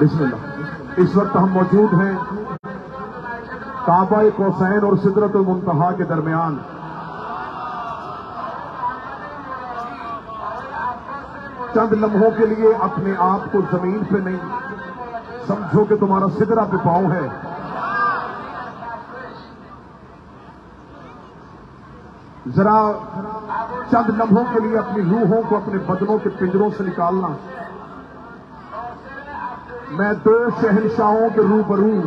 بسم اللہ۔ اس وقت ہم موجود ہیں کعبہ قوسین اور سدرۃ المنتہا کے درمیان۔ چند لمحوں کے لیے اپنے آپ کو زمین پہ نہیں سمجھو کہ تمہارا سدرہ پہ پاؤں ہے۔ ذرا چند لمحوں کے لیے اپنی روحوں کو اپنے بدنوں کے پنجروں سے نکالنا۔ میں دو شہنشاہوں کے روبرو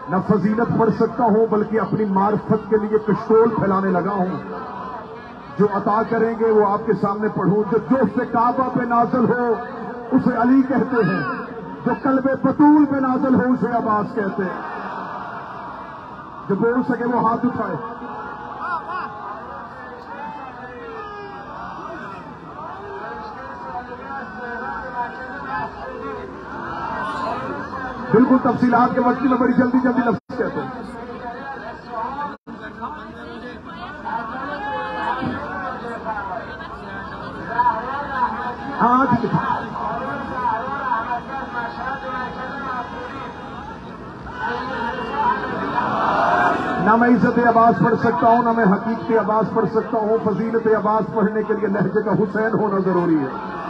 نہ فضیلت پڑھ سکتا ہوں بلکہ اپنی معرفت کے لیے پشتول پھیلانے لگا ہوں۔ جو عطا کریں گے وہ آپ کے سامنے پڑھوں۔ جو جوف کعبہ پہ نازل ہو اسے علی کہتے ہیں، جو قلب بطول پہ نازل ہو اسے عباس کہتے ہیں۔ جو بول سکے وہ ہاتھ اٹھائے۔ بالکل تفصیلات کے وقت میں بڑی جلدی لفظ کہتے ہیں۔ ہاں ٹھیک ہے۔ نہ میں عزت عباس پڑھ سکتا ہوں نہ میں حقیقت عباس پڑھ سکتا ہوں۔ فضیلت عباس پڑھنے کے لیے لہجے کا حسین ہونا ضروری ہے۔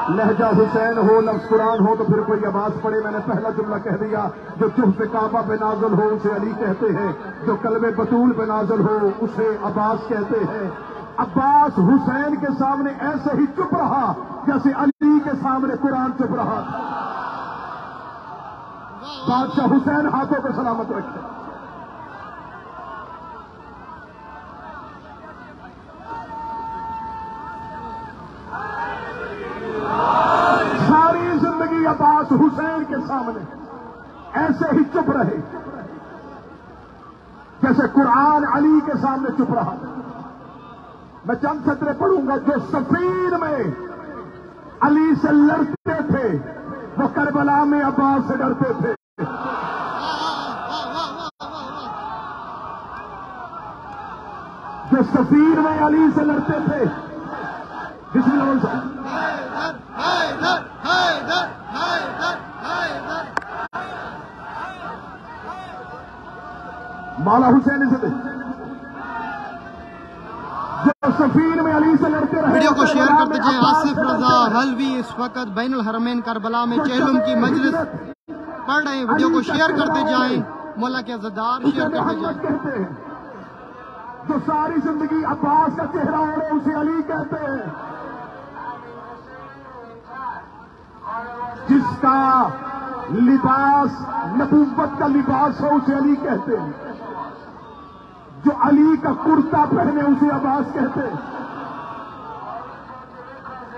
لہجہ حسین ہو، لفظ قرآن ہو تو پھر کوئی عباس پڑھے۔ میں نے پہلا جملہ کہہ دیا، جو جوف کعبہ پہ نازل ہو اسے علی کہتے ہیں، جو قلب بطول پہ نازل ہو اسے عباس کہتے ہیں۔ عباس حسین کے سامنے ایسے ہی چپ رہا جیسے علی کے سامنے قرآن چپ رہا تھا۔ بادشاہ حسین ہاتھوں کو سلامت رکھے۔ ساری زندگی عباس حسین کے سامنے ایسے ہی چپ رہے جیسے قرآن علی کے سامنے چپ رہا تھا۔ میں چند سطرے پڑھوں گا۔ جو صفین میں علی سے لڑتے تھے وہ کربلا میں عباس سے ڈرتے تھے۔ جو صفین میں علی سے لڑتے تھے، بسم اللہ الرحمن الرحیم، مولا حسین سے جو سفیر میں علی سے لڑتے رہے۔ ویڈیو کو شیئر کرتے جائیں۔ آصف رضا حلوی اس وقت بین الحرمین کربلا میں چہلم کی مجلس پڑھ رہے ہیں۔ ویڈیو کو شیئر کرتے جائیں۔ مولا کے عزادار شیئر کرتے جائیں۔ جو ساری زندگی عباس کا چہرہ اوڑے اسے علی کہتے ہیں۔ جس کا لباس نبوت کا لباس ہو اسے علی کہتے ہیں۔ جو علی کا کرتا پہنے اسے عباس کہتے ہیں۔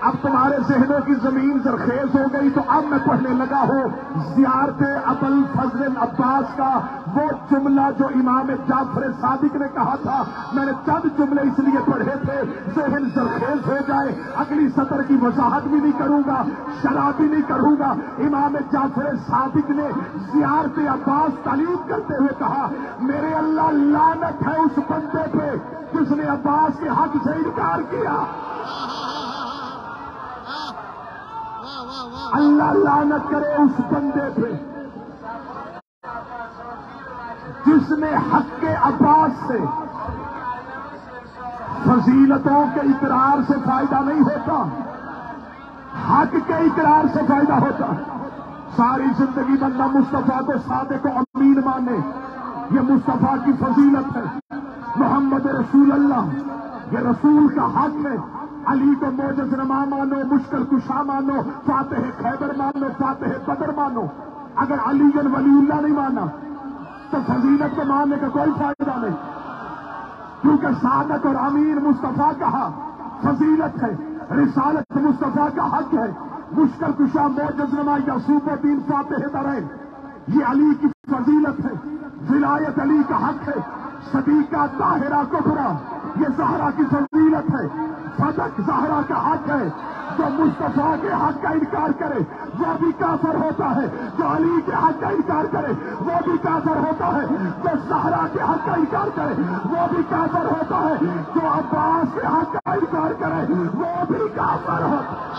اب تمہارے ذہنوں کی زمین زرخیز ہو گئی تو اب میں پڑھنے لگا ہوں زیارت ابوالفضل عباس کا وہ جملہ جو امام جعفر صادق نے کہا تھا۔ میں نے چند جملے اس لیے پڑھے تھے ذہن زرخیز ہو جائے۔ اگلی سطر کی وضاحت بھی نہیں کروں گا، شرح بھی نہیں کروں گا۔ امام جعفر صادق نے زیارت عباس تعلیم کرتے ہوئے کہا، میرے اللہ لعنت ہے اس بندے پہ جس نے عباس کے حق سے انکار کیا۔ اللہ لعنت کرے اس بندے پہ جس نے حق کے عباس سے۔ فضیلتوں کے اقرار سے فائدہ نہیں ہوتا، حق کے اقرار سے فائدہ ہوتا۔ ساری زندگی بندہ مصطفیٰ کو صادق و امین مانے، یہ مصطفیٰ کی فضیلت ہے۔ محمد رسول اللہ یہ رسول کا حق ہے۔ علی کو موجز نما مانو، مشکل کشا مانو، فاتح خیبر مانو، فاتح بدر مانو۔ اگر علی ولی اللہ نہیں مانا تو فضیلت کو ماننے کا کوئی فائدہ نہیں، کیونکہ صادق اور امین مصطفیٰ کا فضیلت ہے، رسالت مصطفیٰ کا حق ہے۔ مشکل کشا موجز نما یعصوب الدین فاتح درین یہ علی کی فضیلت ہے، ولایت علی کا حق ہے۔ صدیقہ طاہرہ کبریٰ یہ زہرا کی فضیلت ہے، فتح زہرا کا حق ہے۔ جو مصطفیٰ کے حق کا انکار کرے وہ بھی کافر ہوتا ہے، جو علی کے حق کا انکار کرے وہ بھی کافر ہوتا ہے، جو زہرا کے حق کا انکار کرے وہ بھی کافر ہوتا ہے، جو عباس کے حق کا انکار کرے وہ بھی کافر ہوتا ہے۔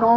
9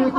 1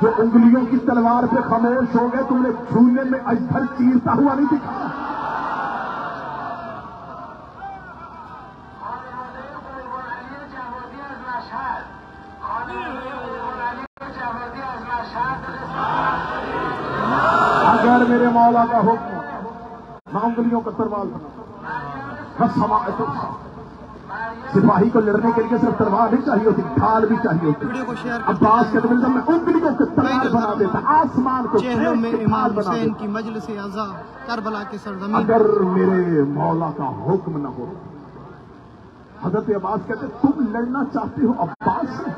جو انگلیوں کی تلوار پہ خاموش ہو گئے، تم نے چھونے میں اجدھر چیرتا ہوا نہیں دکھا؟ اگر میرے مولا کا حکم میں انگلیوں کا تلوار بنا، سپاہی کو لڑنے کے لیے صرف تلوار نہیں چاہیے ہوتی، ڈھال بھی چاہیے ہوتی۔ عباس کے دل میں انگلیوں کو تلوار بنا دیتا، آسمان کو چہلم میں امام حسین کی مجلس عزا کربلا کی سرزمین۔ اگر میرے مولا کا حکم نہ ہو، حضرت عباس کہتے تم لڑنا چاہتے ہو عباس سے؟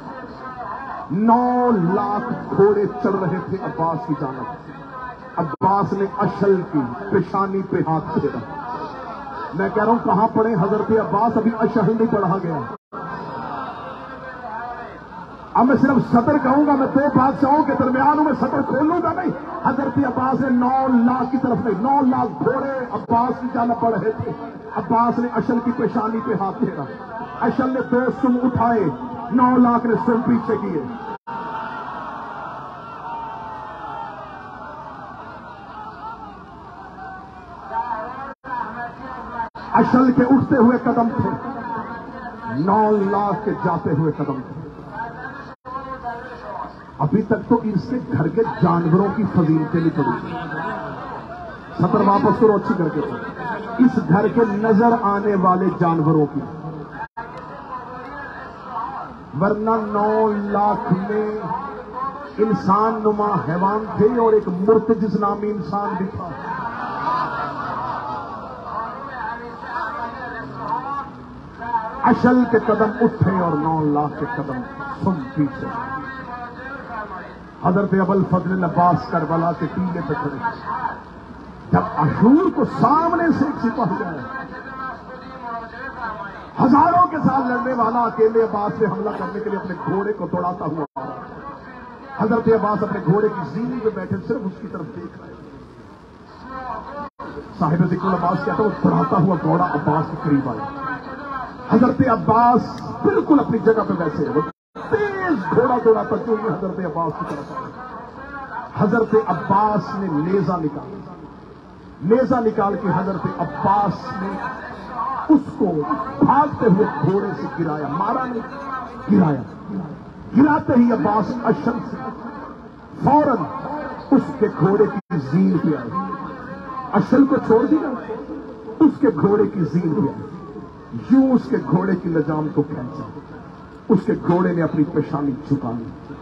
9 لاکھ گھوڑے چل رہے تھے عباس کی جانب۔ عباس نے اشل کی پیشانی پہ ہاتھ پھیرا۔ میں کہہ رہا ہوں کہاں پڑے حضرت عباس، ابھی اشل نہیں پڑھا گیا۔ اب میں صرف سطر کہوں گا، میں 2 بادشاہوں کے درمیان ہوں، میں سطر کھولوں گا نہیں۔ حضرت عباس نے 9 لاکھ کی طرف نہیں، 9 لاکھ گھوڑے عباس کی جانب پڑھ رہے تھے۔ عباس نے اشل کی پیشانی پہ ہاتھ پھیرا، اشل نے 2 سم اٹھائے، 9 لاکھ نے سم پیچھے کیے۔ اشل کے اٹھتے ہوئے قدم تھے، 9 لاکھ کے جاتے ہوئے قدم تھے۔ ابھی تک تو اس کے گھر کے جانوروں کی فضیلتیں نہیں پڑی۔ سطر واپس کرو اچھی کر کے، اس گھر کے نظر آنے والے جانوروں کی، ورنہ 9 لاکھ میں انسان نما حیوان تھے اور ایک مرتجز نامی انسان بھی تھا۔ اشل کے قدم اٹھے اور 9 لاکھ کے قدم سم پیچھے۔ حضرت ابوالفضل عباس کربلا کے ٹیلے پہ کھڑے، جب اشور کو سامنے سے ایک سپاہی آیا، ہزاروں کے ساتھ لڑنے والا اکیلے عباس سے حملہ کرنے کے لیے اپنے گھوڑے کو دوڑاتا ہوا آ رہا۔ حضرت عباس اپنے گھوڑے کی زینی پہ بیٹھے صرف اس کی طرف دیکھ رہے۔ صاحب ذکر العباس کہتا وہ دوڑاتا ہوا گھوڑا عباس کے قریب آیا۔ حضرت عباس بالکل اپنی جگہ پہ بیٹھے، وہ تیز گھوڑا دوڑاتا جو یہ حضرت عباس کی طرف آیا۔ حضرت عباس نے نیزہ نکالا، نیزہ نکال کے حضرت عباس نے اس کو بھاگتے ہوئے گھوڑے سے گرایا، مارا نہیں گرایا۔ گراتے ہی عباس اشل سے فوراً اس کے گھوڑے کی زین پہ آئے، اشل کو چھوڑ دیا، اس کے گھوڑے کی زین پہ آئے، یوں اس کے گھوڑے کی لجام کو کھینچا، اس کے گھوڑے نے اپنی پیشانی جھکا لی۔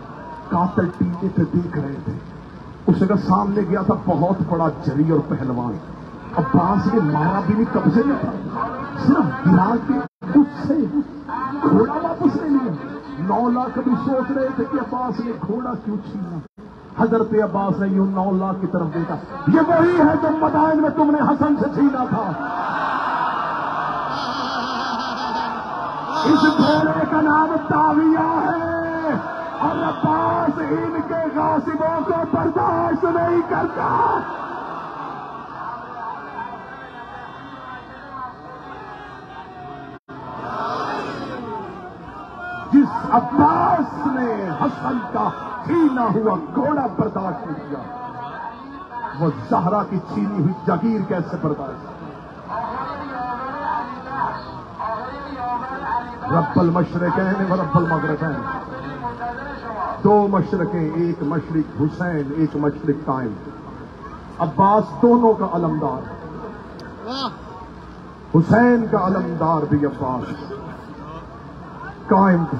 قاتل ٹیلے پہ دیکھ رہے تھے، اس جگہ سامنے گیا تھا بہت بڑا جری اور پہلوان، عباس نے مارا بھی نہیں، قبضے میں تھا، صرف گرا کے اس سے گھوڑا واپس لے لیا۔ 9 لاکھ ابھی سوچ رہے تھے کہ عباس نے گھوڑا کیوں چھینا۔ حضرت عباس نے یوں 9 لاکھ کی طرف دیکھا، یہ وہی ہے جو مدائن میں تم نے حسن سے چھینا تھا۔ اس گھوڑے کا نام تاویہ ہے اور عباس ان کے غاصبوں کو برداشت نہیں کرتا۔ جس عباس نے حسن کا چھینا ہوا گھوڑا برداشت نہیں کیا، وہ زہرا کی چھینی ہوئی جاگیر کیسے برداشت؟ رب المشرقین و رب المغربین، 2 مشرقیں، ایک مشرق حسین، ایک مشرق قائم۔ عباس دونوں کا علمدار، حسین کا علمدار بھی عباس، قائم کا۔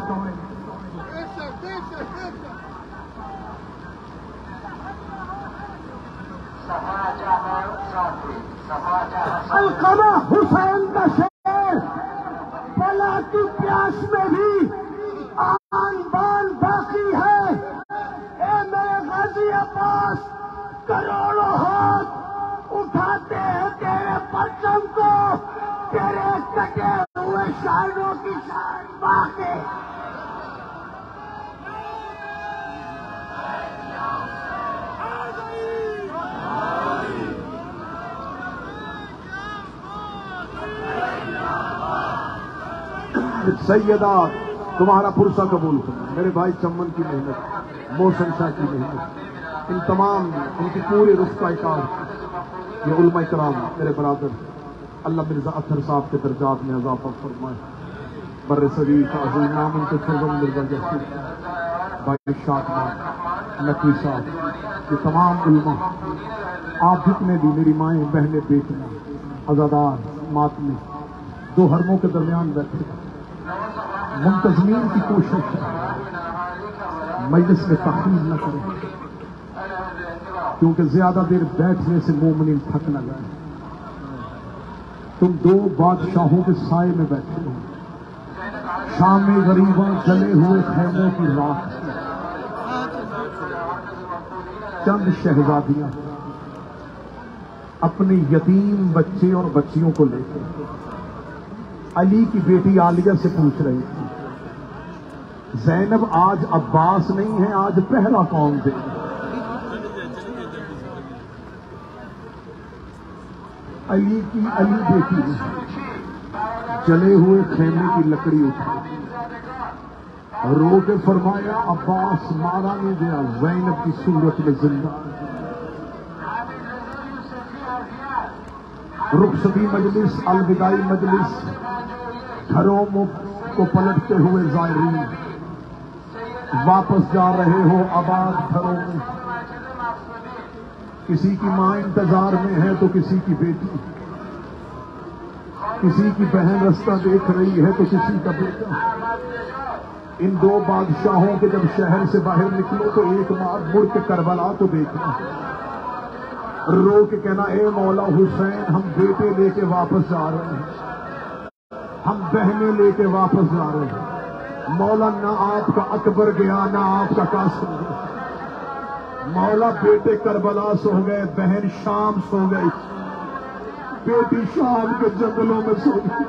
القمہ حسین کا شعر، بلا کی پیاس میں بھی آن بان باقی ہے، اے میرے غازی عباس، کروڑوں ہاتھ اٹھاتے ہیں تیرے پرچم کو، تیرے کٹے ہوئے شاعروں کی شان باقی۔ سیدہ تمہارا پرسہ قبول کرو، میرے بھائی چمن کی محنت۔ محسن شاہ کی محنت، ان تمام ان کی پورے رفقہ کار، یہ علماء کرام میرے برادر، اللہ مرزا اطہر صاحب کے درجات میں اضافہ فرمائے، بر صغیر کا عظیم نام ان کے سرزم مرزا جسید بھائی شاہد نقوی صاحب، یہ تمام علماء، آپ جتنے بھی میری مائیں بہنیں بیٹیاں عزادار ماتمی دو حرموں کے درمیان بیٹھے، منتظمین کی کوشش ہے مجلس میں تخریب نہ کریں، کیونکہ زیادہ دیر بیٹھنے سے مومنین تھک نہ جائے۔ تم دو بادشاہوں کے سائے میں بیٹھے ہو، شام غریباں جلے ہوئے خیموں کی رات، چند شہزادیاں اپنے یتیم بچے اور بچیوں کو لے کے علی کی بیٹی عالیہ سے پوچھ رہی تھی، زینب آج عباس نہیں ہے، آج پہلا کون دے گا؟ علی بیٹی نے جلے ہوئے خیمے کی لکڑی اٹھائی، رو کے فرمایا عباس مارا نہیں گیا، زینب کی صورت میں زندہ۔ رخصتی مجلس، الوداعی مجلس، گھروں کو پلٹتے ہوئے زائرین واپس جا رہے ہو آباد گھروں میں، کسی کی ماں انتظار میں ہے تو کسی کی بیٹی، کسی کی بہن رستہ دیکھ رہی ہے تو کسی کا بیٹا۔ ان دو بادشاہوں کے جب شہر سے باہر نکلو تو ایک بار مڑ کے کربلا کو دیکھنا، رو کے کہنا اے مولا حسین ہم بیٹے لے کے واپس جا رہے ہیں، ہم بہنیں لے کے واپس جا رہے ہیں، مولا نہ آپ کا اکبر گیا نہ آپ کا قاسم گیا، مولا بیٹے کربلا سو گئے، بہن شام سو گئی، بیٹی شام کے جنگلوں میں سو گئی۔